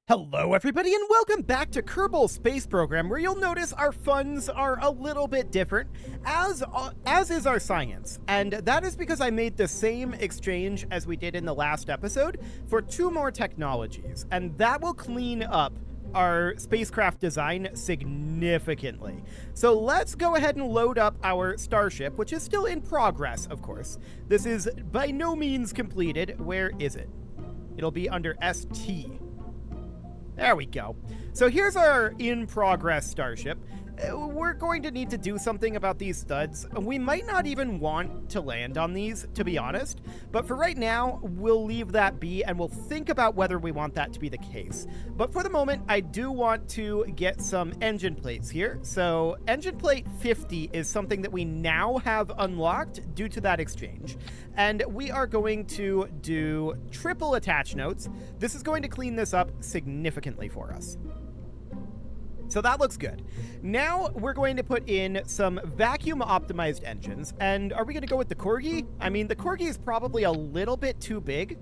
Hello everybody and welcome back to Kerbal Space Program, where you'll notice our funds are a little bit different, as is our science. And that is because I made the same exchange as we did in the last episode for 2 more technologies, and that will clean up our spacecraft design significantly. So let's go ahead and load up our starship, which is still in progress, of course. This is by no means completed. Where is it? It'll be under ST. There we go. So here's our in-progress starship. We're going to need to do something about these studs. We might not even want to land on these, to be honest, but for right now, we'll leave that be and we'll think about whether we want that to be the case. But for the moment, I do want to get some engine plates here. So engine plate 50 is something that we now have unlocked due to that exchange. And we are going to do triple attach notes. This is going to clean this up significantly for us. So that looks good. Now we're going to put in some vacuum optimized engines. And are we going to go with the Corgi? I mean, the Corgi is probably a little bit too big.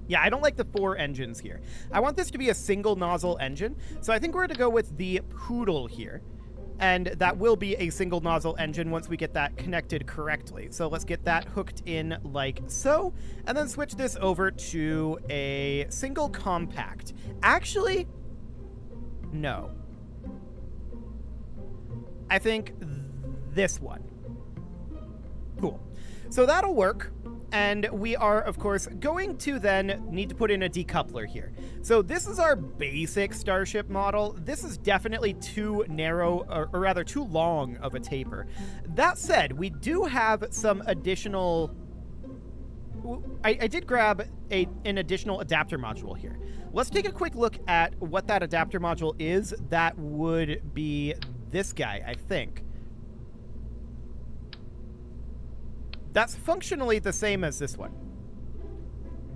Yeah, I don't like the 4 engines here. I want this to be a single nozzle engine. So I think we're going to go with the Poodle here. And that will be a single nozzle engine once we get that connected correctly. So let's get that hooked in like so, and then switch this over to a single compact. Actually, no. I think this one. Cool. So that'll work. And we are, of course, going to then need to put in a decoupler here. So this is our basic Starship model. This is definitely too narrow, or rather too long of a taper. That said, we do have some additional... I did grab an additional adapter module here. Let's take a quick look at what that adapter module is. That would be this guy, I think. That's functionally the same as this one,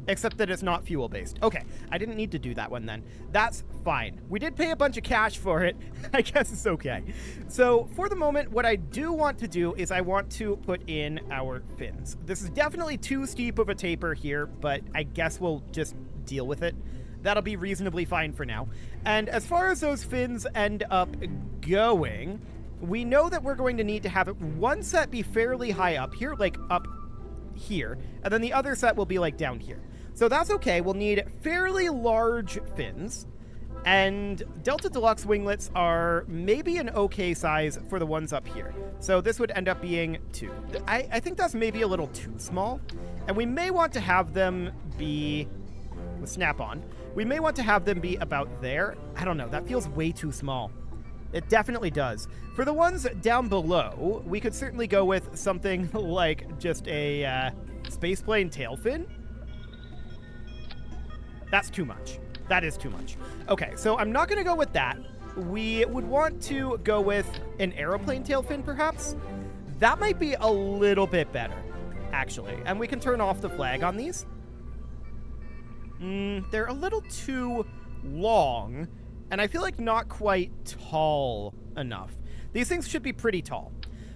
except that it's not fuel-based. Okay, I didn't need to do that one then. That's fine. We did pay a bunch of cash for it. I guess it's okay. So for the moment, what I do want to do is I want to put in our fins. This is definitely too steep of a taper here, but I guess we'll just deal with it. That'll be reasonably fine for now. And as far as those fins end up going, we know that we're going to need to have one set be fairly high up here, like up here, and then the other set will be like down here. So that's okay. We'll need fairly large fins, and Delta Deluxe winglets are maybe an okay size for the ones up here. So this would end up being 2. I think that's maybe a little too small, and we may want to have them be with snap-on. We may want to have them be about there. I don't know. That feels way too small. It definitely does. For the ones down below, we could certainly go with something like just a spaceplane tail fin. That's too much. That is too much. Okay, so I'm not going to go with that. We would want to go with an aeroplane tail fin, perhaps. That might be a little bit better, actually. And we can turn off the flag on these. They're a little too long, and I feel like not quite tall enough. These things should be pretty tall.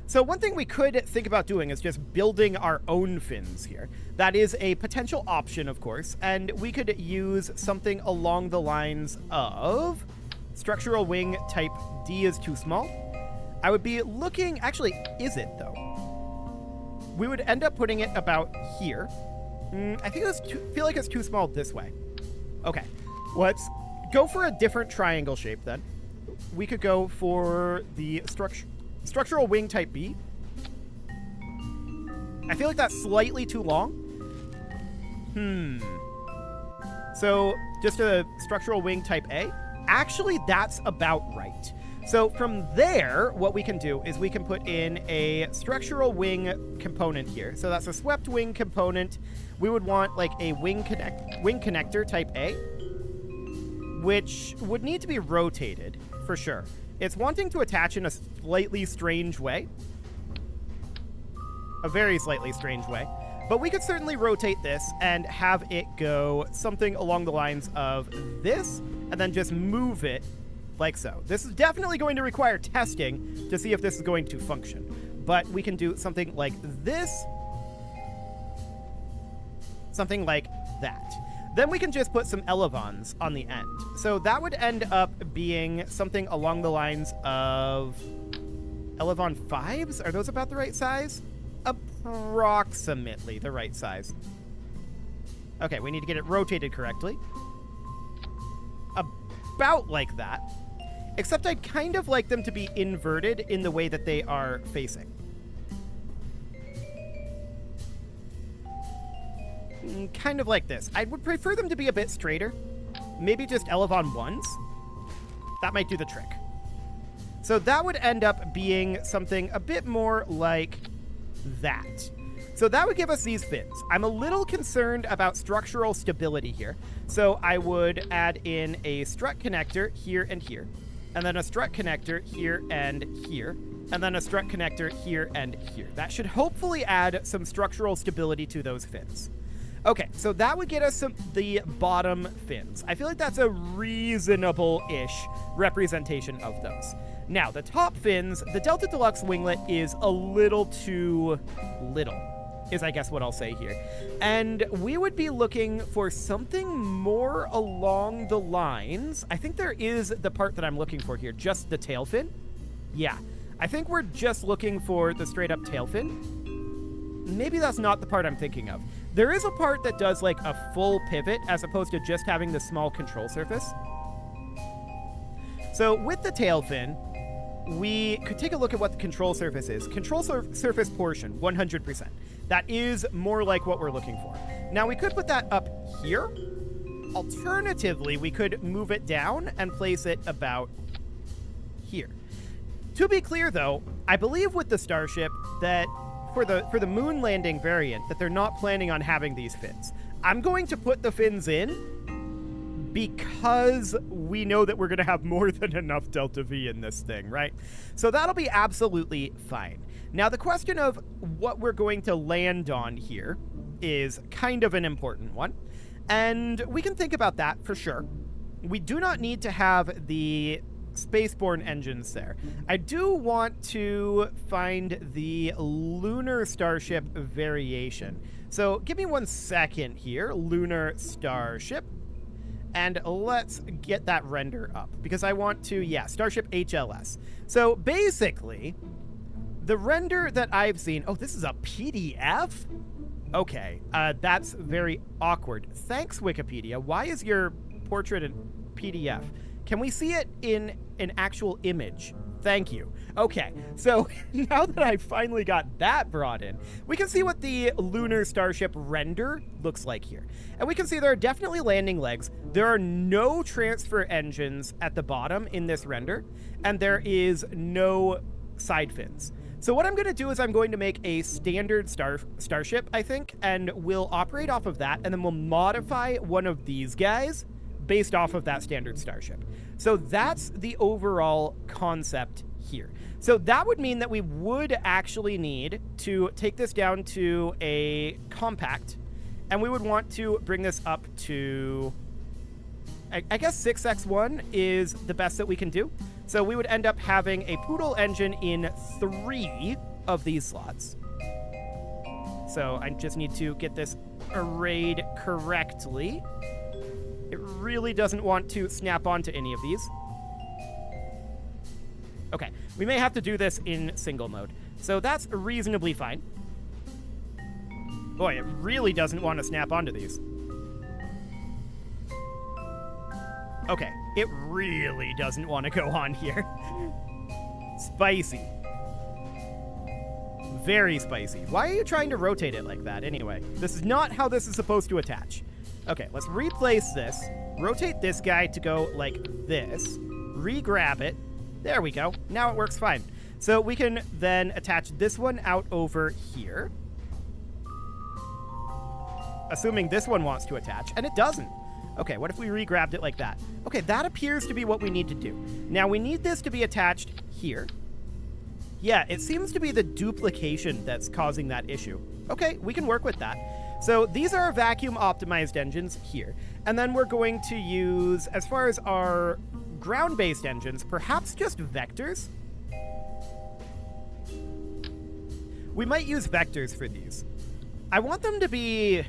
So one thing we could think about doing is just building our own fins here. That is a potential option, of course, and we could use something along the lines of structural wing type D is too small. I would be looking... Actually, is it, though? We would end up putting it about here. I think feel like it's too small this way. Okay, let's go for a different triangle shape then. We could go for the structural wing type B. I feel like that's slightly too long. So just a structural wing type A. Actually, that's about right. So from there, what we can do is we can put in a structural wing component here. So that's a swept wing component. We would want like a wing connector type A, which would need to be rotated for sure. It's wanting to attach in a slightly strange way. A very slightly strange way. But we could certainly rotate this and have it go something along the lines of this, and then just move it like so. This is definitely going to require testing to see if this is going to function. But we can do something like this. Something like that. Then we can just put some elevons on the end. So that would end up being something along the lines of elevon 5s? Are those about the right size? Approximately the right size. Okay, we need to get it rotated correctly. About like that. Except I'd kind of like them to be inverted in the way that they are facing. Kind of like this. I would prefer them to be a bit straighter. Maybe just elevon 1s. That might do the trick. So that would end up being something a bit more like that. So that would give us these fins. I'm a little concerned about structural stability here. So I would add in a strut connector here and here, and then a strut connector here and here, and then a strut connector here and here. That should hopefully add some structural stability to those fins. Okay, so that would get us the bottom fins. I feel like that's a reasonable-ish representation of those. Now, the top fins, the Delta Deluxe winglet is a little too little, is I guess what I'll say here. And we would be looking for something more along the lines. I think there is the part that I'm looking for here, just the tail fin. Yeah, I think we're just looking for the straight-up tail fin. Maybe that's not the part I'm thinking of. There is a part that does like a full pivot as opposed to just having the small control surface. So with the tail fin, we could take a look at what the control surface is. Control surface portion, 100%. That is more like what we're looking for. Now we could put that up here. Alternatively, we could move it down and place it about here. To be clear though, I believe with the Starship that for the moon landing variant that they're not planning on having these fins. I'm going to put the fins in because we know that we're going to have more than enough Delta V in this thing, right? So that'll be absolutely fine. Now, the question of what we're going to land on here is kind of an important one, and we can think about that for sure. We do not need to have the spaceborne engines there. I do want to find the lunar starship variation. So give me 1 second here, lunar starship, and let's get that render up because I want to, yeah, Starship HLS. So basically, the render that I've seen, oh, this is a PDF? Okay, that's very awkward. Thanks, Wikipedia. Why is your portrait in PDF? Can we see it in an actual image? Thank you. Okay, so now that I've finally got that brought in, we can see what the lunar starship render looks like here. And we can see there are definitely landing legs. There are no transfer engines at the bottom in this render, and there is no side fins. So what I'm going to do is I'm going to make a standard starship, I think, and we'll operate off of that, and then we'll modify one of these guys based off of that standard starship. So that's the overall concept here. So that would mean that we would actually need to take this down to a compact, and we would want to bring this up to, I guess 6x1 is the best that we can do. So we would end up having a Poodle engine in 3 of these slots. So I just need to get this arrayed correctly. It really doesn't want to snap onto any of these. Okay, we may have to do this in single mode. So that's reasonably fine. Boy, it really doesn't want to snap onto these. Okay, it really doesn't want to go on here. Spicy. Very spicy. Why are you trying to rotate it like that anyway? This is not how this is supposed to attach. Okay, let's replace this. Rotate this guy to go like this. Re-grab it. There we go. Now it works fine. So we can then attach this one out over here. Assuming this one wants to attach, and it doesn't. Okay, what if we re-grabbed it like that? Okay, that appears to be what we need to do. Now we need this to be attached here. Yeah, it seems to be the duplication that's causing that issue. Okay, we can work with that. So these are our vacuum optimized engines here. And then we're going to use, as far as our ground-based engines, perhaps just vectors. We might use vectors for these. I want them to be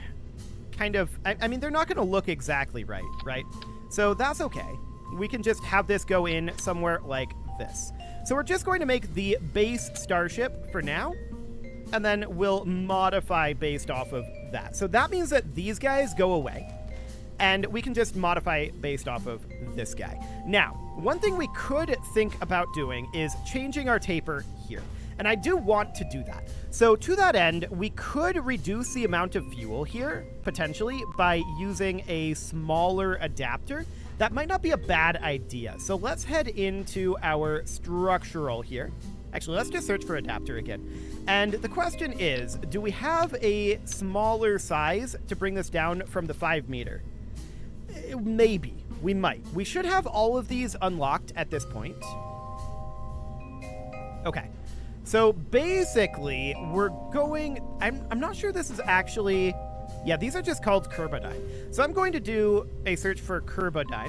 kind of, I mean, they're not going to look exactly right? So that's okay. We can just have this go in somewhere like this. So we're just going to make the base starship for now, and then we'll modify based off of that. So that means that these guys go away, and we can just modify based off of this guy. Now, one thing we could think about doing is changing our taper here. And I do want to do that. So to that end, we could reduce the amount of fuel here, potentially, by using a smaller adapter. That might not be a bad idea. So let's head into our structural here. Actually, let's just search for adapter again. And the question is, do we have a smaller size to bring this down from the 5 meter? Maybe. We might. We should have all of these unlocked at this point. Okay. So basically, we're going... I'm not sure this is actually... Yeah, these are just called Kerbodyne. So I'm going to do a search for Kerbodyne.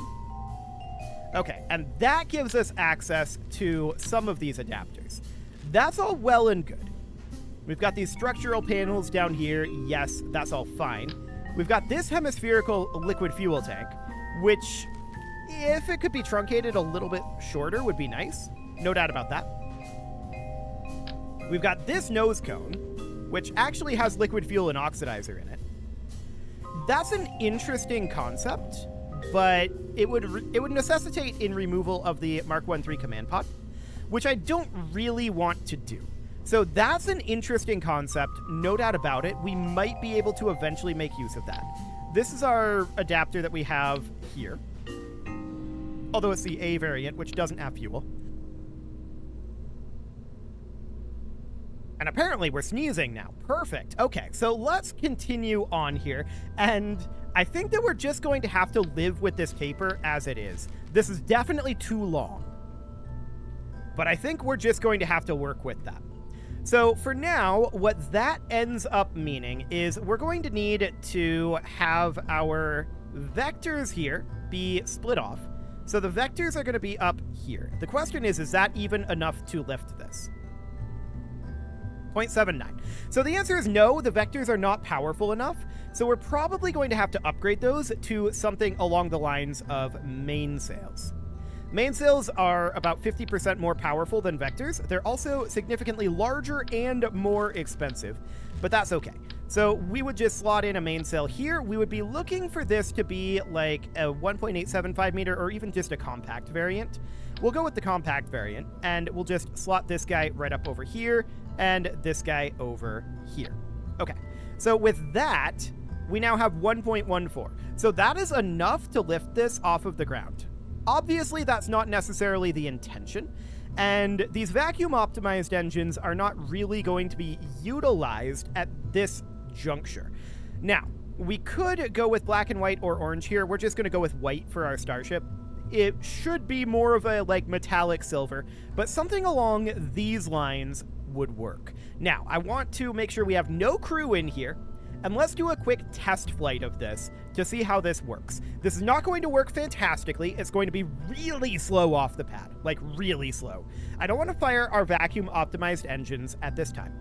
Okay, and that gives us access to some of these adapters. That's all well and good. We've got these structural panels down here. Yes, that's all fine. We've got this hemispherical liquid fuel tank, which, if it could be truncated a little bit shorter, would be nice. No doubt about that. We've got this nose cone, which actually has liquid fuel and oxidizer in it. That's an interesting concept, but it would necessitate in removal of the Mark 1-3 command pod, which I don't really want to do. So that's an interesting concept, no doubt about it. We might be able to eventually make use of that. This is our adapter that we have here, although it's the A variant, which doesn't have fuel. And apparently we're sneezing now. Perfect. Okay, so let's continue on here. And I think that we're just going to have to live with this taper as it is. This is definitely too long. But I think we're just going to have to work with that. So for now, what that ends up meaning is we're going to need to have our vectors here be split off. So the vectors are going to be up here. The question is that even enough to lift this? 0.79. So the answer is no, the vectors are not powerful enough. So we're probably going to have to upgrade those to something along the lines of mainsails. Mainsails are about 50% more powerful than vectors. They're also significantly larger and more expensive, but that's okay. So we would just slot in a mainsail here. We would be looking for this to be like a 1.875 meter or even just a compact variant. We'll go with the compact variant, and we'll just slot this guy right up over here and this guy over here. Okay, so with that, we now have 1.14. So that is enough to lift this off of the ground. Obviously, that's not necessarily the intention, and these vacuum-optimized engines are not really going to be utilized at this juncture. Now, we could go with black and white or orange here. We're just going to go with white for our starship. It should be more of a, like, metallic silver, but something along these lines would work. Now, I want to make sure we have no crew in here, and let's do a quick test flight of this to see how this works. This is not going to work fantastically. It's going to be really slow off the pad, like really slow. I don't want to fire our vacuum-optimized engines at this time.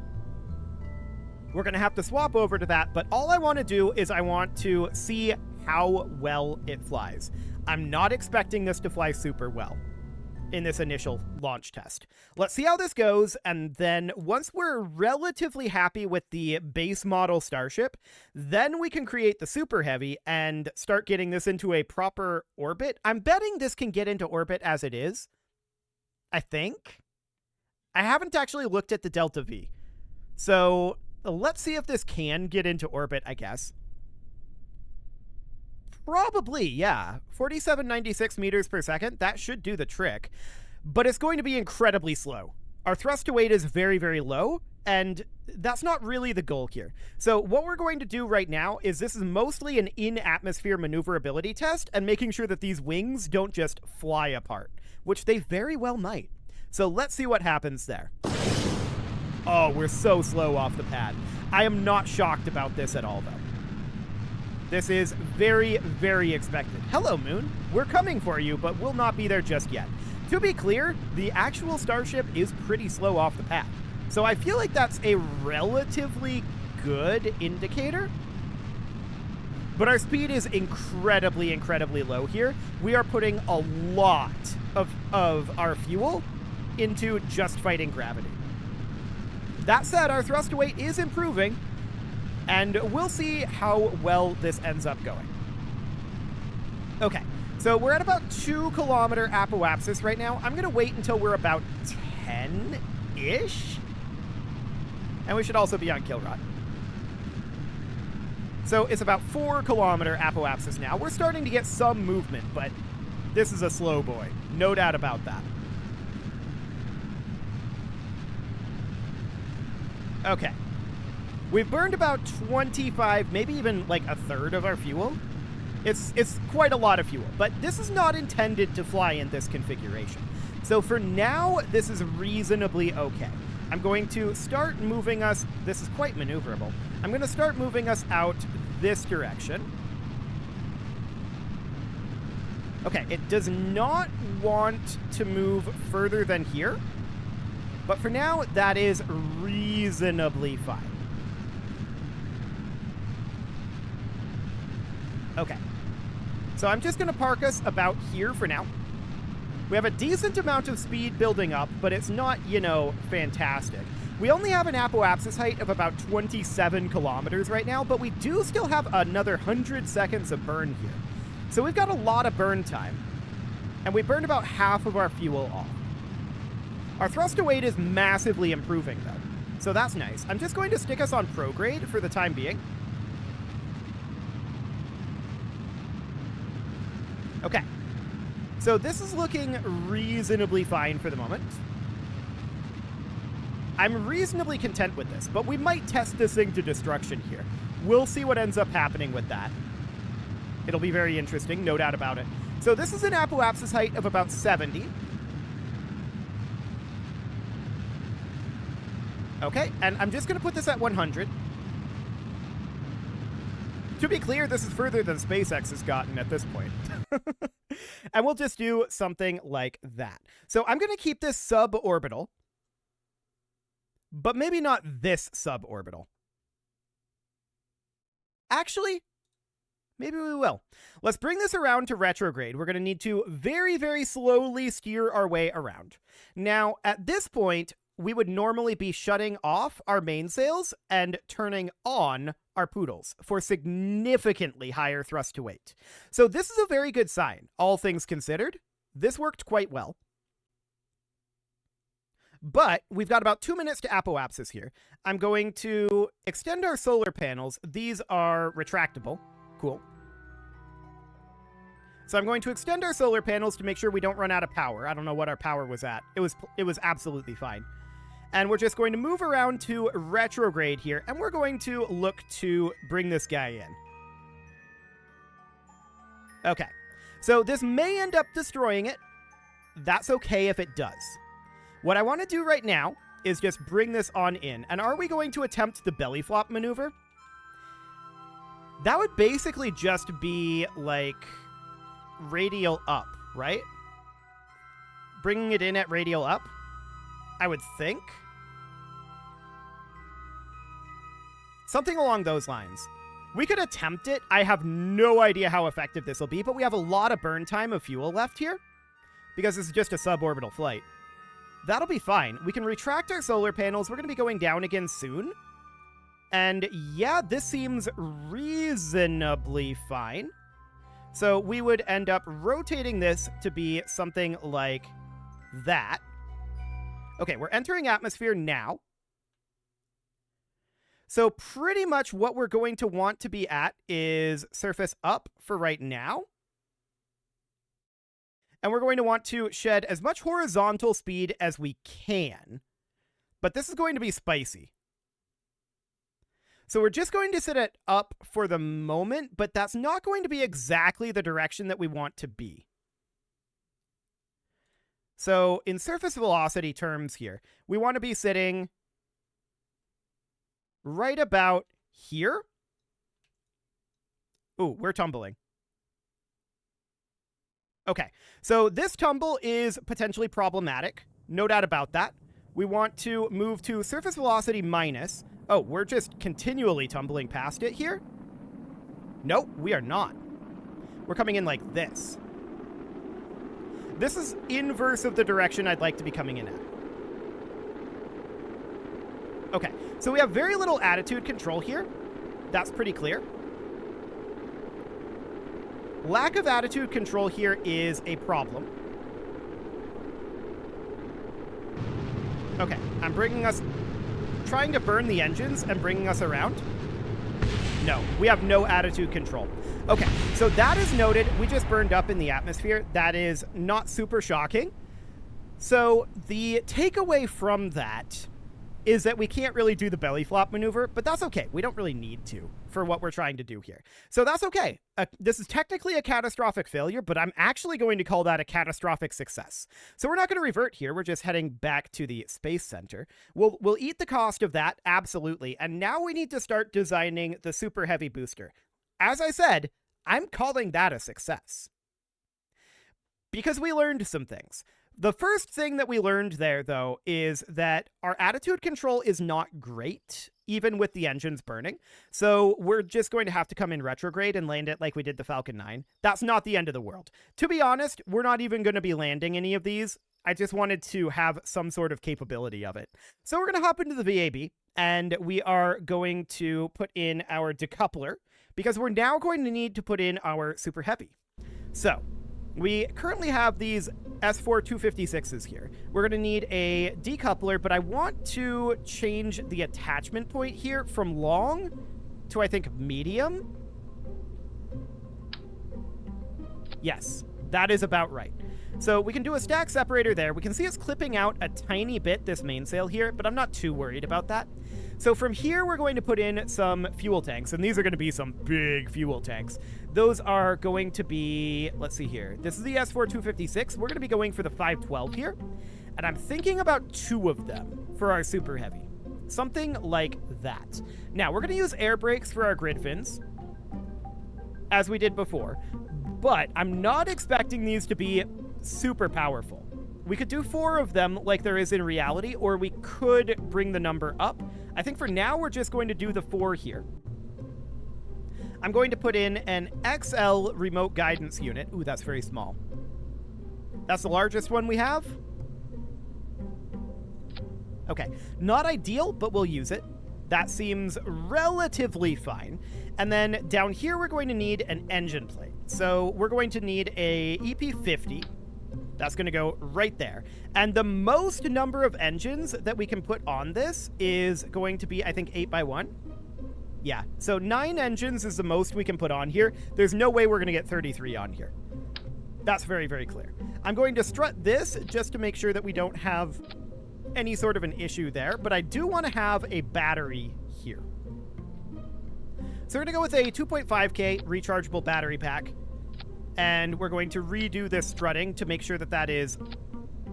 We're going to have to swap over to that, but all I want to do is I want to see how well it flies. I'm not expecting this to fly super well in this initial launch test. Let's see how this goes, and then once we're relatively happy with the base model Starship, then we can create the Super Heavy and start getting this into a proper orbit. I'm betting this can get into orbit as it is. I think. I haven't actually looked at the Delta V. So let's see if this can get into orbit, I guess. Probably, yeah. 4796 meters per second. That should do the trick. But it's going to be incredibly slow. Our thrust to weight is very, very low, and that's not really the goal here. So what we're going to do right now is this is mostly an in-atmosphere maneuverability test and making sure that these wings don't just fly apart, which they very well might. So let's see what happens there. Oh, we're so slow off the pad. I am not shocked about this at all, though. This is very, very expected. Hello, Moon. We're coming for you, but we'll not be there just yet. To be clear, the actual Starship is pretty slow off the pad. So I feel like that's a relatively good indicator But our speed is incredibly, incredibly low here. We are putting a lot of our fuel into just fighting gravity. That said, our thrust to weight is improving, and we'll see how well this ends up going. Okay, so we're at about 2 kilometer apoapsis right now. I'm going to wait until we're about 10-ish. And we should also be on kill rot. So it's about 4 kilometer apoapsis now. We're starting to get some movement, but this is a slow boy. No doubt about that. Okay. We've burned about 25, maybe even like a third of our fuel. It's quite a lot of fuel, but this is not intended to fly in this configuration. So for now, this is reasonably okay. I'm going to start moving us, this is quite maneuverable. I'm going to start moving us out this direction. Okay, it does not want to move further than here, but for now, that is reasonably fine. Okay, so I'm just going to park us about here for now. We have a decent amount of speed building up, but it's not, you know, fantastic. We only have an apoapsis height of about 27 kilometers right now, but we do still have another 100 seconds of burn here. So we've got a lot of burn time, and we burned about half of our fuel off. Our thrust to weight is massively improving, though, so that's nice. I'm just going to stick us on prograde for the time being. Okay. So this is looking reasonably fine for the moment. I'm reasonably content with this, but we might test this thing to destruction here. We'll see what ends up happening with that. It'll be very interesting, no doubt about it. So this is an apoapsis height of about 70. Okay, and I'm just going to put this at 100. To be clear, this is further than SpaceX has gotten at this point. And we'll just do something like that. So I'm going to keep this suborbital, but maybe not this suborbital. Actually, maybe we will. Let's bring this around to retrograde. We're going to need to very, very slowly steer our way around. Now, at this point, we would normally be shutting off our mainsails and turning on our poodles for significantly higher thrust to weight. So this is a very good sign, all things considered. This worked quite well. But we've got about 2 minutes to apoapsis here. I'm going to extend our solar panels. These are retractable. Cool. So I'm going to extend our solar panels to make sure we don't run out of power. I don't know what our power was at. It was absolutely fine. And we're just going to move around to retrograde here, and we're going to look to bring this guy in. Okay, so this may end up destroying it. That's okay if it does. What I want to do right now is just bring this on in. And are we going to attempt the belly flop maneuver? That would basically just be like radial up, right? Bringing it in at radial up, I would think. Something along those lines. We could attempt it. I have no idea how effective this will be, but we have a lot of burn time of fuel left here because this is just a suborbital flight. That'll be fine. We can retract our solar panels. We're going to be going down again soon. And yeah, this seems reasonably fine. So we would end up rotating this to be something like that. Okay, we're entering atmosphere now. So pretty much what we're going to want to be at is surface up for right now. And we're going to want to shed as much horizontal speed as we can. But this is going to be spicy. So we're just going to sit it up for the moment, but that's not going to be exactly the direction that we want to be. So in surface velocity terms here, we want to be sitting right about here. Ooh, we're tumbling. Okay, so this tumble is potentially problematic. No doubt about that. We want to move to surface velocity minus. Oh, we're just continually tumbling past it here. Nope, we are not. We're coming in like this. This is inverse of the direction I'd like to be coming in at. Okay, so we have very little attitude control here. That's pretty clear. Lack of attitude control here is a problem. Okay, I'm trying to burn the engines and bringing us around. No, we have no attitude control. Okay, so that is noted. We just burned up in the atmosphere. That is not super shocking. So the takeaway from that is that we can't really do the belly flop maneuver, but that's okay. We don't really need to for what we're trying to do here. So that's okay. This is technically a catastrophic failure, but I'm actually going to call that a catastrophic success. So we're not going to revert here. We're just heading back to the Space Center. We'll eat the cost of that, absolutely. And now we need to start designing the Super Heavy booster. As I said, I'm calling that a success. Because we learned some things. The first thing that we learned there, though, is that our attitude control is not great, even with the engines burning. So we're just going to have to come in retrograde and land it like we did the Falcon 9. That's not the end of the world. To be honest, we're not even going to be landing any of these. I just wanted to have some sort of capability of it. So we're going to hop into the VAB, and we are going to put in our decoupler, because we're now going to need to put in our Super Heavy. So we currently have these S4 256s here. We're going to need a decoupler, but I want to change the attachment point here from long to, I think, medium. Yes, that is about right. So we can do a stack separator there. We can see it's clipping out a tiny bit, this mainsail here, but I'm not too worried about that. So from here, we're going to put in some fuel tanks, and these are going to be some big fuel tanks. Those are going to be, let's see here. This is the S4 256. We're going to be going for the 512 here, and I'm thinking about 2 of them for our Super Heavy. Something like that. Now, we're going to use air brakes for our grid fins, as we did before, but I'm not expecting these to be super powerful. We could do 4 of them like there is in reality, or we could bring the number up. I think for now, we're just going to do the 4 here. I'm going to put in an XL remote guidance unit. Ooh, that's very small. That's the largest one we have. Okay, not ideal, but we'll use it. That seems relatively fine. And then down here, we're going to need an engine plate. So we're going to need a EP50. That's going to go right there. And the most number of engines that we can put on this is going to be, I think, 8x1. Yeah, so 9 engines is the most we can put on here. There's no way we're going to get 33 on here. That's very, very clear. I'm going to strut this just to make sure that we don't have any sort of an issue there, but I do want to have a battery here. So we're going to go with a 2.5K rechargeable battery pack. And we're going to redo this strutting to make sure that that is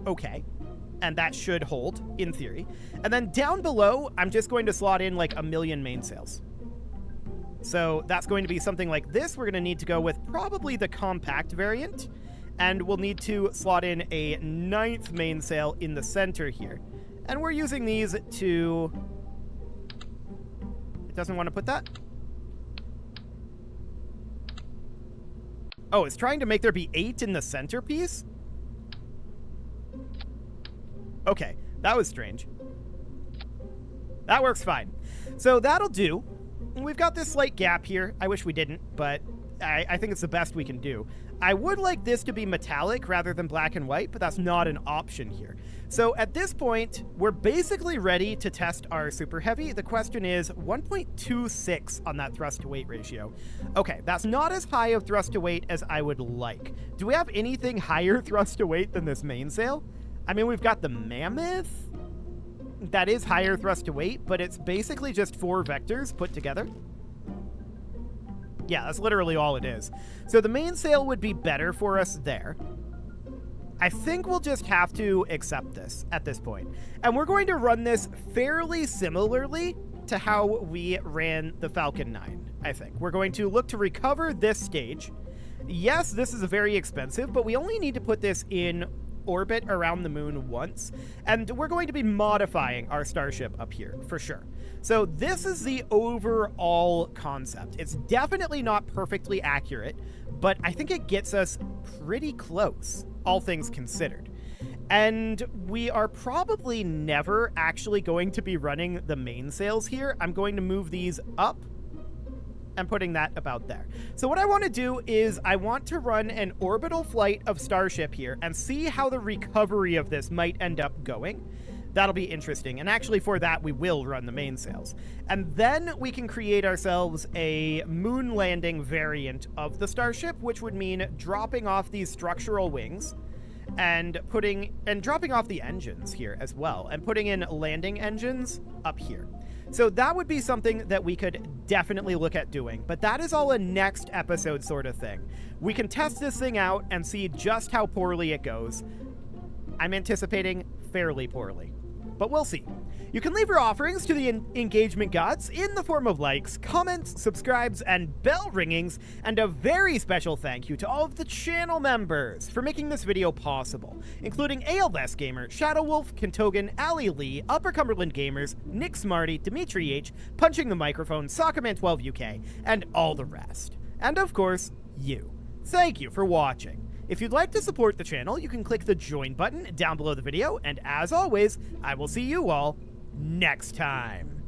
okay. And that should hold, in theory. And then down below, I'm just going to slot in like 1 million mainsails. So that's going to be something like this. We're going to need to go with probably the compact variant. And we'll need to slot in a 9th mainsail in the center here. And we're using these to... It doesn't want to put that? Oh, it's trying to make there be 8 in the centerpiece? Okay, that was strange. That works fine. So that'll do. We've got this slight gap here. I wish we didn't, but I think it's the best we can do. I would like this to be metallic rather than black and white, but that's not an option here. So at this point, we're basically ready to test our Super Heavy. The question is 1.26 on that thrust to weight ratio. Okay, that's not as high of thrust to weight as I would like. Do we have anything higher thrust to weight than this mainsail? I mean, we've got the Mammoth. That is higher thrust to weight, but it's basically just 4 vectors put together. Yeah, that's literally all it is. So the mainsail would be better for us there. I think we'll just have to accept this at this point. And we're going to run this fairly similarly to how we ran the Falcon 9, I think. We're going to look to recover this stage. Yes, this is very expensive, but we only need to put this in orbit around the moon once, and we're going to be modifying our starship up here, for sure. So this is the overall concept. It's definitely not perfectly accurate, but I think it gets us pretty close, all things considered. And we are probably never actually going to be running the mainsails here. I'm going to move these up and putting that about there. So what I want to do is I want to run an orbital flight of Starship here and see how the recovery of this might end up going. That'll be interesting. And actually for that, we will run the mainsails. And then we can create ourselves a moon landing variant of the Starship, which would mean dropping off these structural wings and dropping off the engines here as well, and putting in landing engines up here. So that would be something that we could definitely look at doing, but that is all a next episode sort of thing. We can test this thing out and see just how poorly it goes. I'm anticipating fairly poorly, but we'll see. You can leave your offerings to the engagement gods in the form of likes, comments, subscribes, and bell ringings, and a very special thank you to all of the channel members for making this video possible, including ALS Gamer, Shadow Wolf, Kentogan, Ali Lee, Upper Cumberland Gamers, Nick Smarty, Dimitri H, Punching the Microphone, Soccerman12 UK, and all the rest. And of course, you. Thank you for watching. If you'd like to support the channel, you can click the join button down below the video, and as always, I will see you all next time.